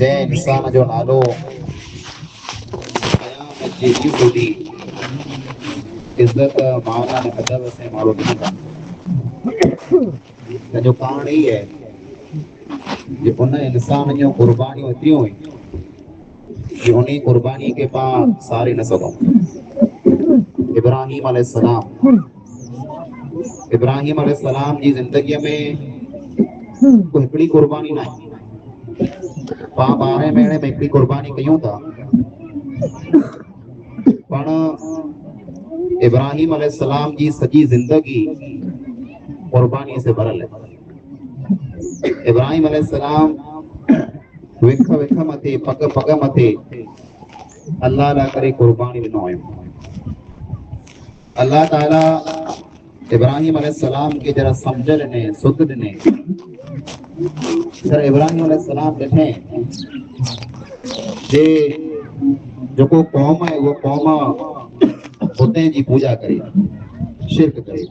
जंहिं इंसान जो नालो क़यामत जे ॾींहुं ॿुधी इज़त मान ऐं अदब सां माण्हू ॾींदा। सॼो कारण ई आहे कि उन इंसान जूं क़ुर्बानियूं एतिरियूं हुयूं कि उन क़ुर्बानी खे पाण सारे न सघूं। इब्राहिम अलैहिस्सलाम जी ज़िंदगीअ में हिकिड़ी क़ुर्बानी न आहे। पाण 12 महीने में हिकिड़ी क़ुर्बानी कयूं था, पण इब्राहिम अलैहिस्सलाम जी सॼी ज़िंदगी क़ुर्बानी से भरल है। इब्राहिम अलैहिस्सलाम विख विख मथे पग पग मथे अल्लाह लाइ करे क़ुर्बानी ॾिनो हुयो। अल्लाह ताला इब्राहिम अलैहिस्सलाम खे जरा सम्झ ॾिने, सुध ॾिने। जरा इब्राहिम अलैहिस्सलाम ॾिठे जे जेको क़ौम आहे उहा क़ौम बुतनि जी पूजा करे, शिरक करे।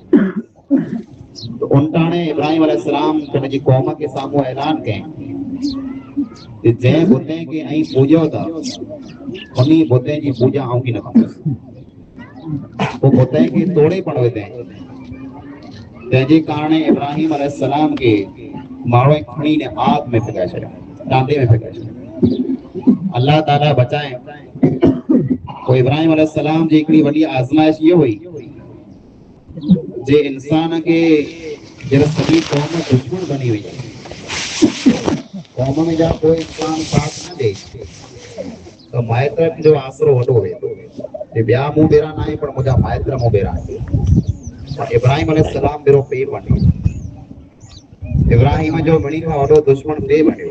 तो उनटाणे इब्राहिम अलैहिस्सलाम पंहिंजी क़ौम के साम्हूं ऐलान कयईं कि जंहिं बुतनि खे ऐं पूॼो था उन्ही बुतनि जी पूॼा आऊं बि न कंदुसि। वो बुतनि खे तोड़े पण विधईं। तंहिंजे कारण इब्राहिम अलैहिस्सलाम खे माण्हू खणी ने आग में फिकाए छॾियो, टांडे में फिकाए छॾियो। अल्लाह ताला बचाए। पोइ इब्राहिम अलैहिस्सलाम जी हिकिड़ी वॾी आज़माइश इहो हुई जे इंसान खे जरा सॼी क़ौम दुश्मन बनी हुई, क़ौम में जा कोई इंसान साथ न ॾे तो माइटनि जो आसरो वॾो वेंदो। ॿिया मूं ॿेरा न आहे पर मुंहिंजा माइट मूं ॿेरा आहिनि। इब्राहिम अलैहिस्सलाम ॿेरो पीउ बणियो। इब्राहिम जो ॿिन्ही खां वॾो दुश्मन ॿिए बणियो।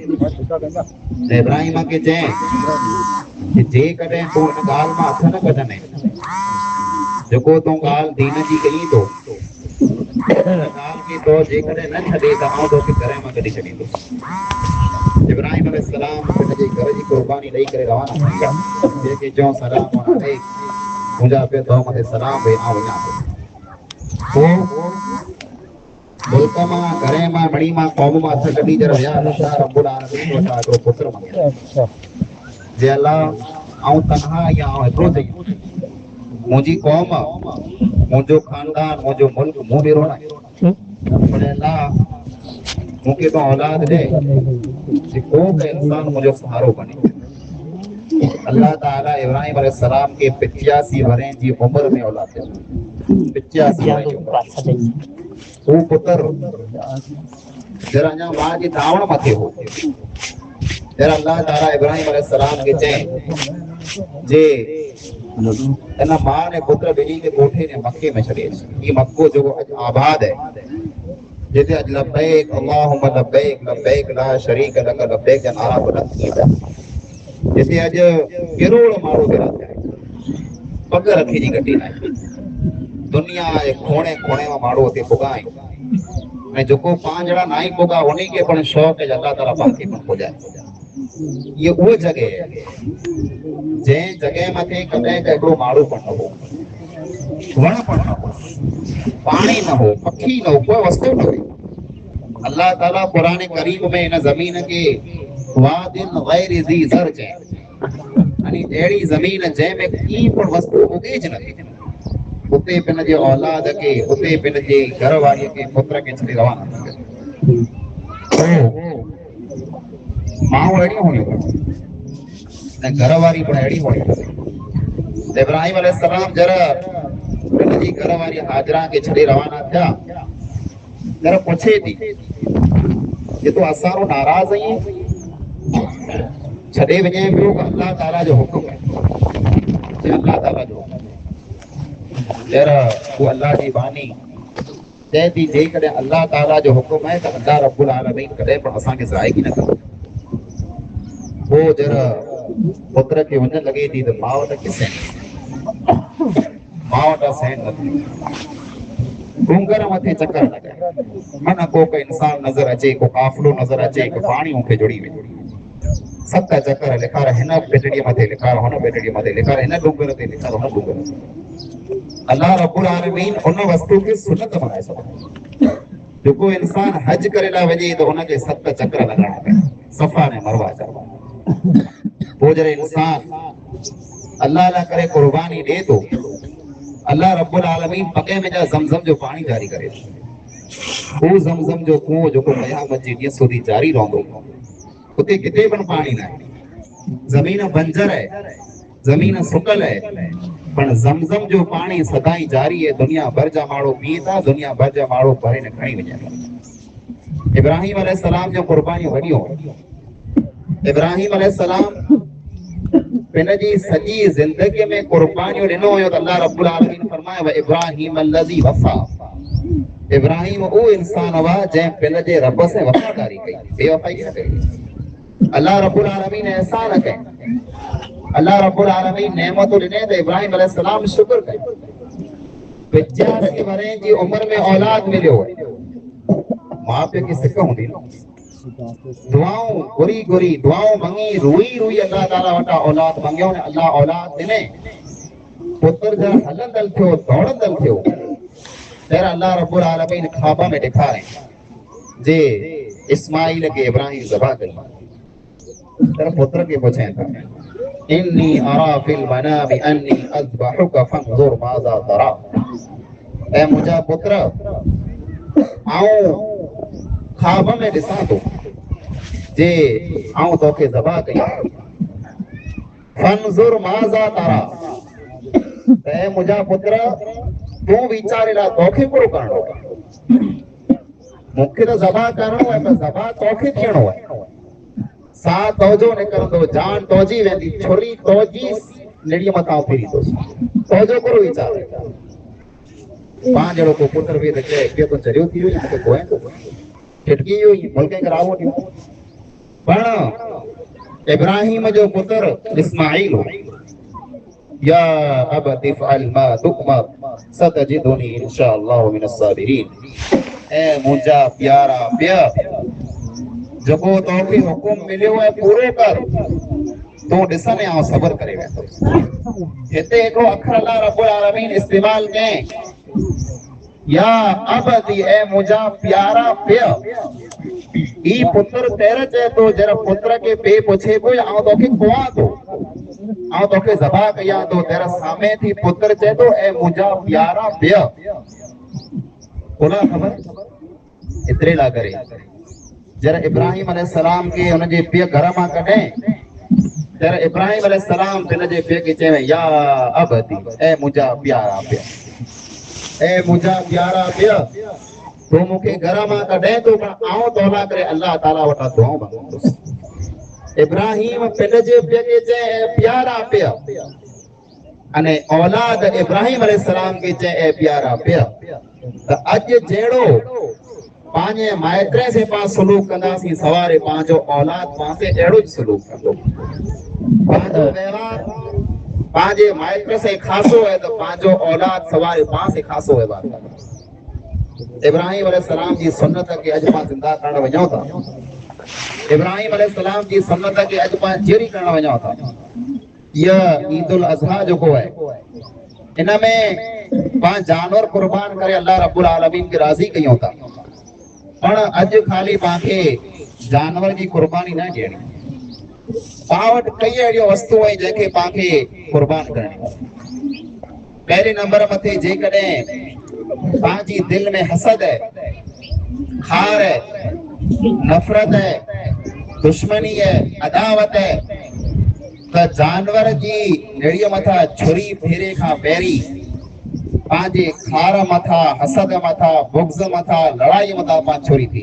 इब्राहिम खे चयईं कि जेकॾहिं तूं हिन ॻाल्हि मां हथ न कढंदे, जेको तूं ॻाल्हि दीन जी कहीं थो, ॻाल्हि खे तो जेकॾहिं न छॾे त आउं तोखे घर मां कढी छॾींदुसि। इब्राहिम अलैहिस्सलाम पंहिंजे घर जी क़ुर्बानी ॾेई करे रवाना थी विया। जंहिंखे चऊं सलाम अलैक, मुंहिंजा पियो तो मथे सलाम भई आउं वञा थो। मुल्क मां, घर मां, मड़ी मां, क़ौम मां हथ कढी करे विया। अल्लाह रब्बुल आलमीन वटां हिकिड़ो पुत्र मंगियो। जे अल्लाह आउं तन्हा आहियां, आउं हिकिड़ो थी आहियां। मुंहिंजी क़ौम, मुंहिंजो खानदान, मुंहिंजो मुल्क मूं ॿेरो न आहे। पर अल्लाह मूंखे तो औलाद ॾे कि को बि इंसान मुंहिंजो सहारो बने। अल्लाह ताला इब्राहिम अलैहिस्सलाम खे 85 वरह जी उम्र में औलाद ॾिनी। 85 वरह जी उम्र में हू पुत्र जरा अञा मां जे दावण मथे हो। जरा अल्लाह ताला इब्राहिम अलैहिस्सलाम खे चयईं जे इन मां ने पुत्र ॿिन्ही खे कोठे ने मके में छॾे अच। ही मक्को जेको अॼु आबाद आहे, जिते अॼु लब्बैक अल्लाहुम्मा लब्बैक लब्बैक ला शरीक लक लब्बैक जा नारा बुलंद थी विया। जिते अॼु किरोड़ माण्हू विरा थिया आहिनि, पग रखी जी गटी न आहे। दुनिया जे कोने कोने मां माण्हू हुते पुॻा आहिनि ऐं जेको 5 ॼणा न आई पुॻा उन्ही खे पण शौक़ है अल्लाह ताला पाण खे पण पुॼाए। ये उहो जॻह आहे जंहिं जॻह मथे कॾहिं का हिकिड़ो माण्हू पण न हो, वण पण न हो, पाणी न हो, पखी न हो, कोई वस्तु न हुई। अल्लाह ताला क़ुरान करीम में इन ज़मीन खे वादिन गैर ज़ी ज़र चयईं, यानी अहिड़ी ज़मीन जंहिं में की पण वस्तु उगेज न थी, उते पंहिंजे औलाद खे, उते पंहिंजे घरवारीअ खे, पुत्र खे छॾे रवाना थी वियो। माण्हू अहिड़ियूं हुयूं ऐं घरवारी पण अहिड़ी हुई। इब्राहिम अलैहिस्सलाम जरा पंहिंजी घरवारी हाजरा खे छॾे रवाना थिया। जरा पुछे थी कि तूं असां खां नाराज़ आहीं, छॾे वञे पियो अल्लाह ताला जो हुकुम है। अल्लाह ताला जो जरा वो अल्लाह जी बानी चए थी जेकॾहिं अल्लाह ताला जो हुकुम आहे त अल्लाह रब्बुल आलमीन कॾहिं पण असांखे ज़ाइग न कंदो। वो जरा पुत्र खे वञ लॻे थी त मां वटि किसे मां वटि सहन न थी। डूंगर मथे चक्कर लॻाए, मन को इंसान नज़र अचे, को काफ़िलो नज़र अचे, को पाणी मूंखे जुड़ी वञे। 7 चक्कर लिखार हिन ॿेटड़ीअ मथे लिखार, हुन ॿेटड़ीअ मथे लिखार, हिन डूंगर ते लिखार, हुन डूंगर ते। अल्लाह रब्बुल आलमीन उन वस्तु खे सुन्नत बणाए छॾियो। जेको इंसान हज करे लाइ वञे त हुनखे 7 चक्कर लॻाइणा पवंदा, सफ़ा ऐं मरवा जा। वो जरे इंसान अल्लाह ला करे कुर्बानी दे तो अल्लाह रब्बुल आलमीन पके में जा ज़मज़म जो पानी जारी करे। वो ज़मज़म जो कुओं जो को क़यामत जी ॾींहं સુધી जारी रहंदो। उते किथे पण पानी न आहे, ज़मीन बंजर है, ज़मीन सुकल है, पण ज़मज़म जो पानी सदाई जारी है। दुनिया भर जा माण्हू पीए था, दुनिया भर जा माण्हू भरे न खणी वञनि था। इब्राहिम अलैहिस्सलाम जो कुर्बानियूं वॾियूं। इब्राहिम अलैहिस्सलाम पिन जी सॼी ज़िंदगी में कुर्बानियूं ॾिनो हुयो त अल्लाह रब्बुल आलमीन फरमायो व इब्राहिम अल्लज़ी वफ़ा। इब्राहिम वो इंसान हुआ जंहिं पिन जे रब से वफ़ादारी कई, बेवफ़ाई न कई। अल्लाह रब्बुल आलमीन एहसान कई, अल्लाह रब्बुल आलमीन नेमतूं ॾिने त इब्राहिम अलैहिस्सलाम शुक्र कयो। 85 वरे जी उम्र में औलाद मिलियो। मां पे की सिक हूंदी न, दुआऊं घुरी घुरी दुआऊं मंगी रोई रोई अल्लाह ताला वटा औलाद मंगियो ने अल्लाह औलाद ॾिने। पुत्र जा हलंदल थियो, दौड़ंदल थियो। फिर अल्लाह रब्बुल आलमीन ख्वाब में ॾेखारे जे इस्माइल के इब्राहिम ज़बह कई। तेरे पुत्र के पुछें था इन्नी अरा फिल मनामी अन्नी अज़बहुका फंज़ुर माज़ा तरा। ए मुंहिंजा पुत्र आऊं ख्वाब में ॾिसां थो जे आऊं तोखे ज़बह कई। फंज़ुर माज़ा तरा, ए मुंहिंजा पुत्र तूं वीचारे ला तोखे पूरो करणो आहे। मूंखे त ज़बह करणो आहे, पर ज़बह तोखे थियणो आहे। सा तोजो निकरंदो, जान तोजी वेंदी, छुरी तोजी निड़ीअ मथां फिरींदुसि। तोजो करो वीचार। पाण जहिड़ो को पुत्र बि त चए ॿियो तो चरियो थी वियो, मूंखे कोई छिटकी वियो, मुल्क करावो ॾियो। पण इब्राहिम जो पुत्र इस्माइल हो। या अबति फ़अल मा तुअमर सतजिदुनी इंशाअल्लाहु मिनस साबिरीन। ए मुंहिंजा प्यारा पिया, जेको तोखे हुकुम मिलियो है पूरो कर, तूं ॾिसंदे आउं सब्र करे वेंदुसि। हिते हिकिड़ो अखर अल्लाह रब्बुल आलमीन इस्तेमाल कयईं, या अबदी, ए मुंहिंजा प्यारा पिया। ई पुत्र तेरे चए थो, जरा पुत्र के पे पुछे पियो आउं तोखे कुआं थो, आउं तोखे ज़बह कयां थो, तेरा सामे थी पुत्र चए थो ए मुंहिंजा प्यारा पिया। कोना ख़बर एतिरे ला करे जरा इब्राहिम अलैहिस्सलाम के उनजे पिय घर मां कढे, जरा इब्राहिम अलैहिस्सलाम पिन जे पिय खे चवे या अबदी, ए मुंहिंजा प्यारा पिया, ए मुंहिंजा प्यारा पिया, तूं मूंखे घर मां कढे थो, पर आउं तोला करे अल्लाह ताला वटां दुआऊं मंगंदुसि। इब्राहिम पिन जे पिय खे चए ए प्यारा पिया, अने औलाद इब्राहिम अलैहिस्सलाम खे चए ए प्यारा पिया। त अॼु जहिड़ो पांजे माइटरे से पां सलूक कंदासीं, सवारे पंहिंजो औलाद पासे अहिड़ो ई सलूक कंदो। पंहिंजो व्यवहार पंहिंजे माइट से खासो है तो पंहिंजो औलाद सवारे पां से खासो व्यवहार कंदो। इब्राहिम अलैहिस्सलाम जी सुन्नत खे अॼु पां ज़िंदा करण वञूं था। इब्राहिम अलैहिस्सलाम जी सुन्नत खे अॼु पां जारी करण वञूं था। यह ईद उल अज़हा जेको आहे, इन में पां जानवर कुर्बान करे अल्लाह रब्बुल आलमीन खे राज़ी कयूं था। पण अॼु खाली पांखे जानवर जी कुर्बानी न ॾियणी, पां वटि कई अहिड़ियूं वस्तू आहिनि जंहिंखे पांखे कुर्बान करणी। पहले नंबर मथे जेकॾहिं पंहिंजी दिल में हसद है, खार है, नफ़रत है, दुश्मनी है, अदावत है, त जानवर जी निड़ीअ मथां छुरी फेरे खां पहिरीं पंहिंजे खार मथां, हसद मथां, बुग़्ज़ मथां, लड़ाई मथां पां छुरी थी।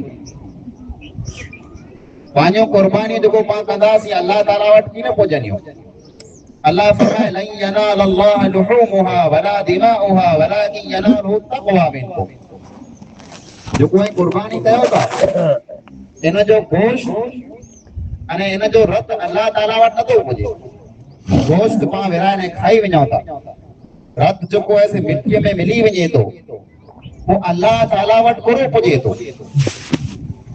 पंहिंजो कुर्बानी जेको पां कंदासीं अल्लाह ताला वटि कीन पुॼंदियूं। अल्लाह फरमाए लन यनाल अल्लाह लुहूमुहा वला दिमाउहा वलाकिन यनालुहु तक़वा मिनकुम। जेको ऐं कुर्बानी कयो था, इन जो गोश्त अने इन जो रत अल्लाह ताला वटि नथो पुॼे। गोश्त पां विराए ने खाई वञूं था, रत जेको आहे से मिटीअ में मिली वञे थो, वो अल्लाह ताला वटि कोन पुॼे थो।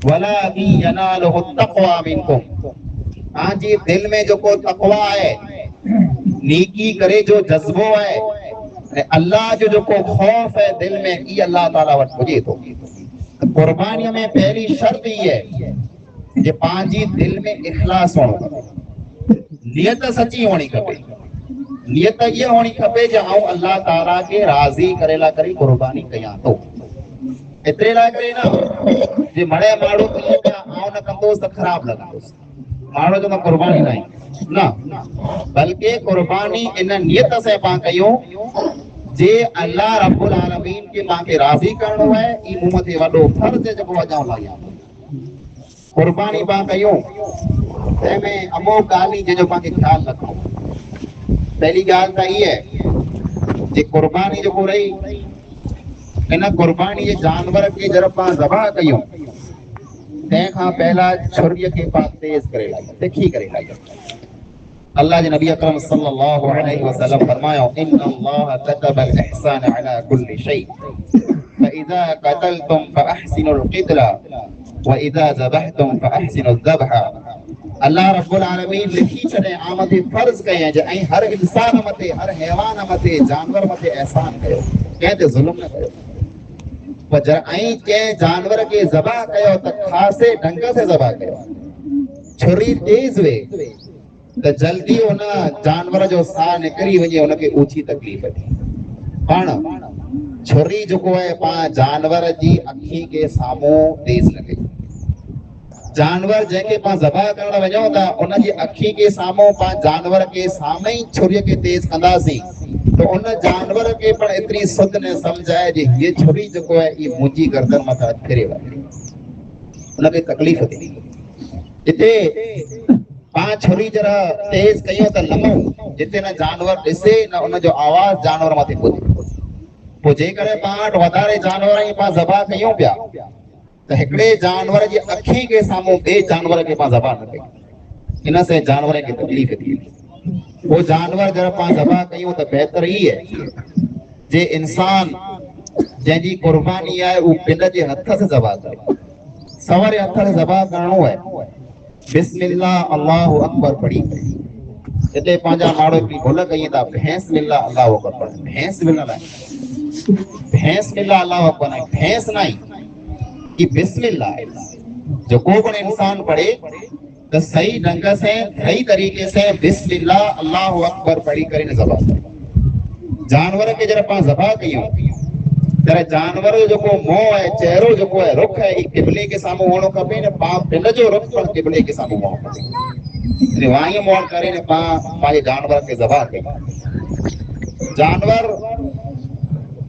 वलाकिन यनालुहु तक़वा मिनकुम, तव्हांजी दिल में जेको तक़वा आहे, नेकी करे जो जज़्बो है, अल्लाह जो जो खौफ है दिल में, ये अल्लाह ताला वट पुजे तो। कुर्बानी में पहली शर्त ही है कि पांजी दिल में इखलास होना। नियत सची होनी खपे। नियत ये होनी खपे जो आऊं अल्लाह ताला के राजी करेला करी कुर्बानी कयां तो। एतिरे लाइ करे न जे मणे माण्हू कयो आऊं न कंदोसि त ख़राब लॻंदोसि, माण्हू जो न कुर्बानी न, बल्कि कुर्बानी इन नियत से पां कयूं जे अल्लाह रब्बुल आलमीन के पां खे राज़ी करणो है। ई मूं मथे वॾो फर्ज़ जेको अॼां लाइ कुर्बानी पां कयूं तंहिंमें अमो ॻाल्हि जंहिंजो पां खे ख़्यालु रखूं। पहली ॻाल्हि त इहा आहे जे कुर्बानी जेको रही इन कुर्बानी जे जानवर के जब पां ज़बह कयूं तंहिंखां पहला छुरीअ खे पां तेज़ करे लायूं, तिखी करे लायूं। अल्लाह जे नबी अकरम सल्लल्लाहु अलैहि वसल्लम फरमायो इन्नल्लाह कतबल इहसान अला कुल्ली शै फइज़ा क़तलतुम फअहसिनुल क़ितला वइज़ा ज़बहतुम फअहसिनुल ज़बह। अल्लाह रब्बुल आलमीन लिखी छॾे आमदे फर्ज़ कयईं जे ऐं हर इंसान मथे, हर हैवान मथे, जानवर मथे एहसान कयो, कंहिं ते ज़ुल्म न कयो। ऐं कंहिं जानवर के ज़बह कयो त ख़ासे ढंग से ज़बह कयो, छुरी तेज़ वे त जल्दी उन जानवर जो साह निकिरी वञे, उनखे ऊची तकलीफ़ थी। पाण छुरी जेको आहे पां जानवर जी अखी के साम्हूं तेज़ न कई। जानवर जंहिंखे पां ज़बह करण वञूं था उन जी अखी के साम्हूं पां जानवर के साम्हूं ई छुरीअ खे तेज़ कंदासीं तो उन जानवर के पण एतिरी सुध न सम्झ आहे जे हीअ छुरी जेको आहे ई मुंहिंजी गर्दन मथां फिरे वञे, उनखे तकलीफ़ थी। हिते पां छुरी जरा तेज़ कयूं त लमूं जिते न जानवर ॾिसे न उन जो आवाज़ जानवर मथे ॿुधे। पोइ जेकॾहिं पां वटि वधारे जानवर ई पां ज़बह कयूं पिया त हिकिड़े जानवर जी अखी के साम्हूं ॿिए जानवर खे पां ज़बह न कयूं, इन से जानवर खे तकलीफ़ थी। वो जानवर जब पां ज़बह कयूं त बहितर ई है जे इंसान जंहिंजी कुर्बानी आहे उहो पिंड जे हथ से ज़बह करे, सवरे हथ से ज़बह करणो है। बिस्मिल्लाह अल्लाहु अकबर पढ़ी हिते पंहिंजा माण्हू हिकिड़ी भुल कई था, भैंस बिस्मिल्लाह अल्लाहु अकबर, भैंस बिस्मिल्लाह अल्लाहु अकबर नहीं, भैंस नहीं, ये बिस्मिल्लाह है। जो को भी इंसान पढ़े तो सही ढंग से सही तरीके से बिस्मिल्लाह अल्लाहु अकबर पढ़ी करे ज़बह करे। जानवर के जरा पां ज़बह कयूं तर जानवर जो को मुंह है, चेहरो जो को है, रुख है, किबले के सामने होनो खपे न, पां पिंड जो रुख पर किबले के सामने होनो खपे। वाई मोड़ करे न पां पांजे जानवर के ज़बह कयूं। जानवर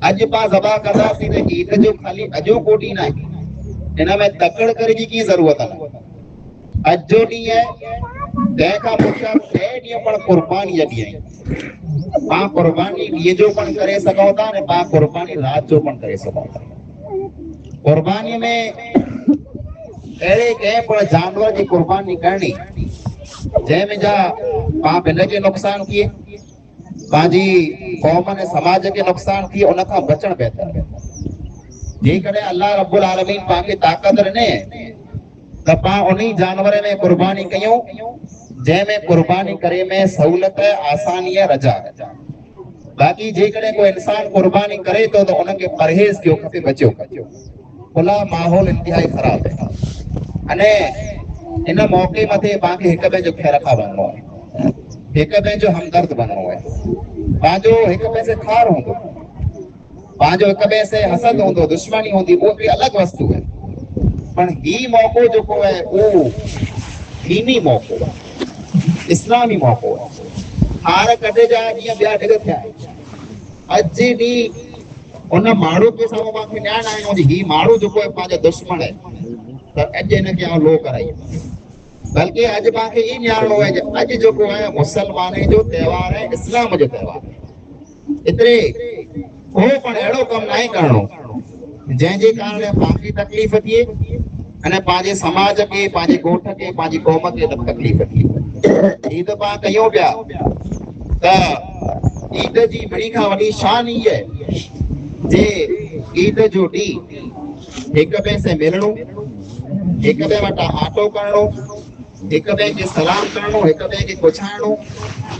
अज पां ज़बह कंदासीं त ईद जो खाली अजो को ॾींहुं न आहे, इन में तकड़ करे जी की ज़रूरत न। अज जो ॾींहुं आहे तंहिंखां पुठियां 6 ॾींहं पण कुर्बानी जा ॾींहं आहिनि। पां कुर्बानी ॾींहं जो पण करे सघूं था न पां कुर्बानी राति जो पण करे सघूं था। कुर्बानी में अहिड़े कंहिं पण जानवर जी कुर्बानी करणी जंहिंमें जा पां पिंड खे नुक़सान थिए, पंहिंजी क़ौम ऐं समाज खे नुक़सान थिए, उन खां बचणु बहितर आहे। जेकॾहिं अल्लाह रब्बुल आलमीन पां खे ताक़त ॾिने त पां उन्ही जानवर में कुर्बानी कयूं जंहिंमें कुर्बानी करे में सहूलियत, आसानी, रजा। बाक़ी जेकॾहिं कोई इंसान कुर्बानी करे थो त उनखे परहेज़ कयो खपे, बचियो खपे। खुला माहौल इंतिहाई ख़राब है। अने इन मौके मथे पां खे हिक ॿिए जो ख़ैरख़्वाह बणणो आहे, हिक ॿिए जो हमदर्द बणणो आहे। पंहिंजो हिक ॿिए से खार हूंदो, पंहिंजो हिक ॿिए से हसद हूंदो, दुश्मनी हूंदी, उहो हिकिड़ी अलॻि वस्तु है। पर ही मौक़ो जेको है उहो दीनी मौक़ो है, इस्लामी मौक़ो है। हार कढे जा जीअं ॿिया ढिग थिया आहिनि। अॼु ॾींहुं उन माण्हू के साम्हूं मूंखे ॼाण आयो जी ही माण्हू जेको आहे पंहिंजो दुश्मन आहे त अॼु हिनखे आउं लो कराई। बल्कि अॼु मूंखे ई ॼाणणो आहे जो अॼु जेको आहे मुसलमान जो त्योहार है, इस्लाम जो त्योहार है। एतिरे को पण अहिड़ो कमु न करणो जंहिंजे कारण पांखे तकलीफ़ थिए अने पंहिंजे समाज के, पंहिंजे ॻोठ के, पंहिंजी क़ौम खे तकलीफ़ थिए। ईद पां कयूं पिया त ईद जी वॾी खां वॾी शान ई आहे जे ईद जो ॾींहुं हिक ॿिए से मिलणो, हिक ॿिए वटां आटो करणो, हिक ॿिए खे सलाम करणो, हिक ॿिए खे पुछाइणो,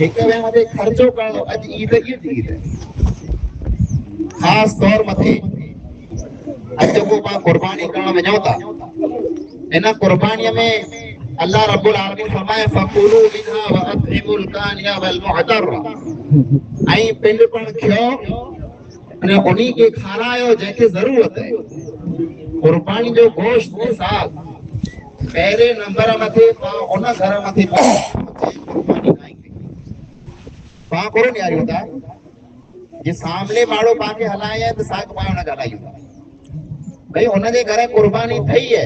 हिक ॿिए मथे ख़र्चो करणो। अॼु ईद ई ईद ख़ासि तौर मथे अॼु जेको पां कुर्बानी करण वञूं था, इन कुर्बानीअ में अल्लाह रब्बुल आलमीन फरमाए फकुलू मिनहा व अतइमुल कानिया वल मुअतर आई पिंड पण खयो अने उन्हीं के खारायो जेके जरूरत है कुर्बानी जो गोश्त ने साग पहले नंबर मथे उन घर मथे कुर्बानी नहीं पा करो यार होता जे सामने माड़ो पाके हलाए है तो साग पाए न गलायो भाई उन जे घर कुर्बानी थई है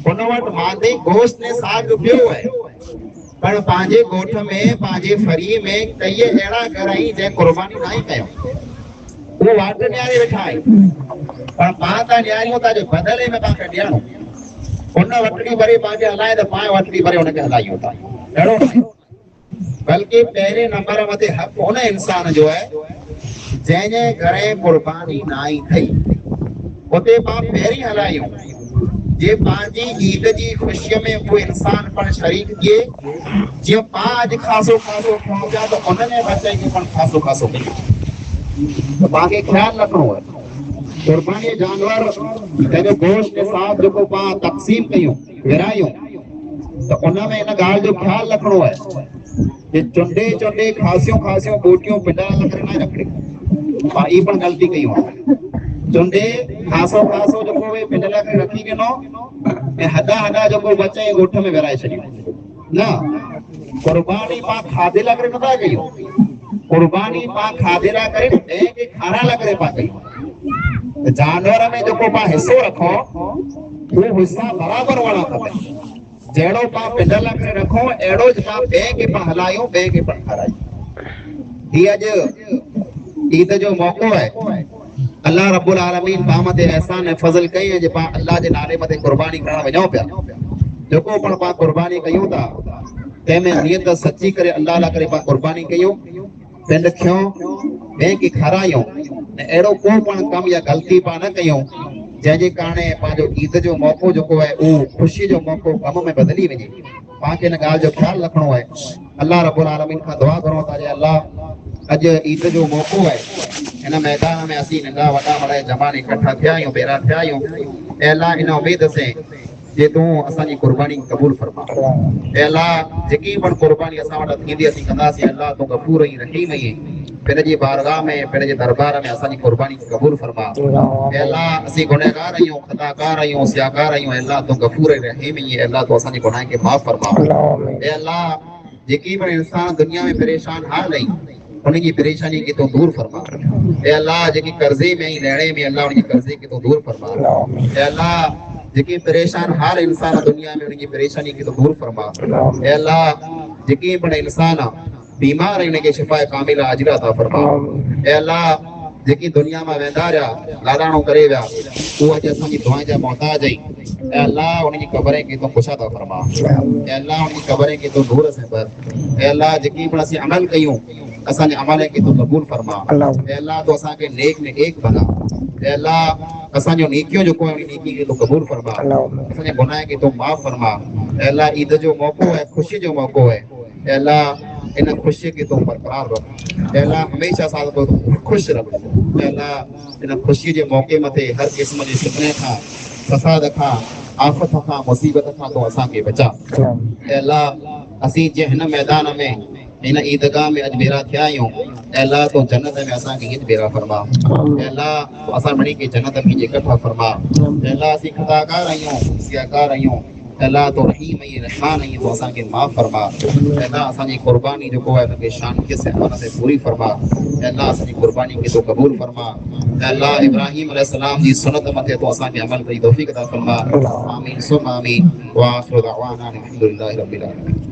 उन वट मादे गोश्त ने साग पियो है पर पांजे गोठ में पांजे फरी में कई एड़ा कराई जे कुर्बानी नहीं कयो वो वाट न्यारी बैठा है पर पाता न्यारियों ता जो बदले में पाके दियानो उन वटड़ी भरे पाके हलाए तो पाए वटड़ी भरे उनके हलाई होता एड़ो नहीं बल्कि पहले नंबर मथे हक उन इंसान जो है जैने घरे कुर्बानी नाई थई उते पा पहिरी हलायूं जे पांजी ईद जी खुशी में वो इंसान पर शरीक किए जे पांच खासो खासो पहुंचा तो उन्होंने बच्चे के पण खासो खासो तो बाकी ख्याल रखनो है कुर्बानी जानवर तेरे गोश्त के साथ जो को पा तकसीम कयूं विरायूं तो उन में इन गाल जो ख्याल रखनो है कि चुंडे चुंडे खासियों खासियों बोटियों पिंडा लकड़ना रखड़ी पा ई पण गलती कयूं चुंडे खासो खासो जो को वे पिंडला के रखी के नो ए हदा हदा जो को बच्चे गोठ में विराए छडियो ना कुर्बानी पा खादेला करे नथा कयो कुर्बानी पा खादेला करे ए के खारा लकरे पा कयो जानवर में जो को पा हिस्सो रखो वो हिस्सा बराबर वाला खपे जेड़ो पा पिंडला करे रखो एड़ो ज पा बे के पा हलायो बे के पा हराई ही अज ईद जो मौको है अल्लाह रब्बुल आलमीन पाम ते एहसान फजल कई है जे पा अल्लाह जे नाले मथे कुर्बानी करण वणो पिया जेको पण पा कुर्बानी कयूं ता ते में नियत सच्ची करे अल्लाह ला करे पा कुर्बानी कयूं पिंड खयो बे के खारायो ने एड़ो को पण कम या गलती पा न कयूं जे जे कारणे पाजो ईद जो मौको जो है वो खुशी जो मौको गम में बदली वजे पाके न गाल जो ख्याल रखनो है अल्लाह रब्बुल आलमीन का दुआ करो ता जे अल्लाह अज ईद जो मौको है इन मैदान में असी नंगा वडा बड़ा जमान इकट्ठा थियायूं बेरा थियायूं ए अल्लाह इन उम्मीद से जे तू असानी कुर्बानी कबूल फरमा ए अल्लाह जेकी पण कुर्बानी असा वटा थींदी असी कंदासी अल्लाह तू गफूर ही रहीम ही पिन जी बारगाह में पिन जे दरबार में असानी कुर्बानी कबूल फरमा ए अल्लाह असी गुनहगार आहियूं खताकार आहियूं सियाकार आहियूं अल्लाह तू गफूर रहीम ही अल्लाह तू असानी गुनाह के माफ फरमा ए अल्लाह जेकी पण इंसान दुनिया में परेशान हाल रही उनकी परेशानी की तो दूर फरमा ए अल्लाह जेकी कर्जे में ही लेने में अल्लाह उनकी कर्जे की तो दूर फरमा ए अल्लाह जेकी परेशान हाल इंसान दुनिया में उनकी परेशानी की तो दूर फरमा ए अल्लाह जेकी पण इंसान बीमार है इनके शिफा कामिल आजिला अता फरमा ए अल्लाह जेकी दुनिया में वेंदा रहा लाडाणो करे विया वो अज असांजी दुआ जा मोहताज आई ए अल्लाह उनकी कब्रें की तो खुशा अता फरमा ए अल्लाह उनकी कब्रें की तो नूर से भर ए अल्लाह जेकी पण असी अमल कयूं असा ने अमल के तो कबूल फरमा ए अल्लाह तो असा के नेक में एक बना ए अल्लाह असा जो नेकियों जो कोई नेकी के तो कबूल फरमा असा ने गुनाह के तो माफ फरमा ए अल्लाह ईद जो मौको है खुशी जो मौको है ए अल्लाह इन खुशी के तो बरकरार रख ए अल्लाह हमेशा साथ को खुश रख ए अल्लाह इन खुशी के मौके मथे हर किस्म के फितने का फसाद का आफत का मुसीबत का तो असा के बचा ए अल्लाह असी जे इन मैदान में इन ईदगाह में अज बेरा थियायूं अल्लाह तो जन्नत में असा के बेरा फरमा अल्लाह असा मणी के जन्नत में इकट्ठा फरमा अल्लाह असी खताकार आयूं सियाकार आयूं अल्लाह तो रहीम है रहमान है तो असा के माफ फरमा अल्लाह असा की कुर्बानी जो को है के शान के से अमन से पूरी फरमा अल्लाह असा की कुर्बानी के तो कबूल फरमा अल्लाह इब्राहिम अलैहि सलाम जी सुन्नत मते तो असा के अमल करी तौफीक अता फरमा आमीन सुम आमीन व आखिरु दअवाना अल्हम्दुलिल्लाहि रब्बिल आलमीन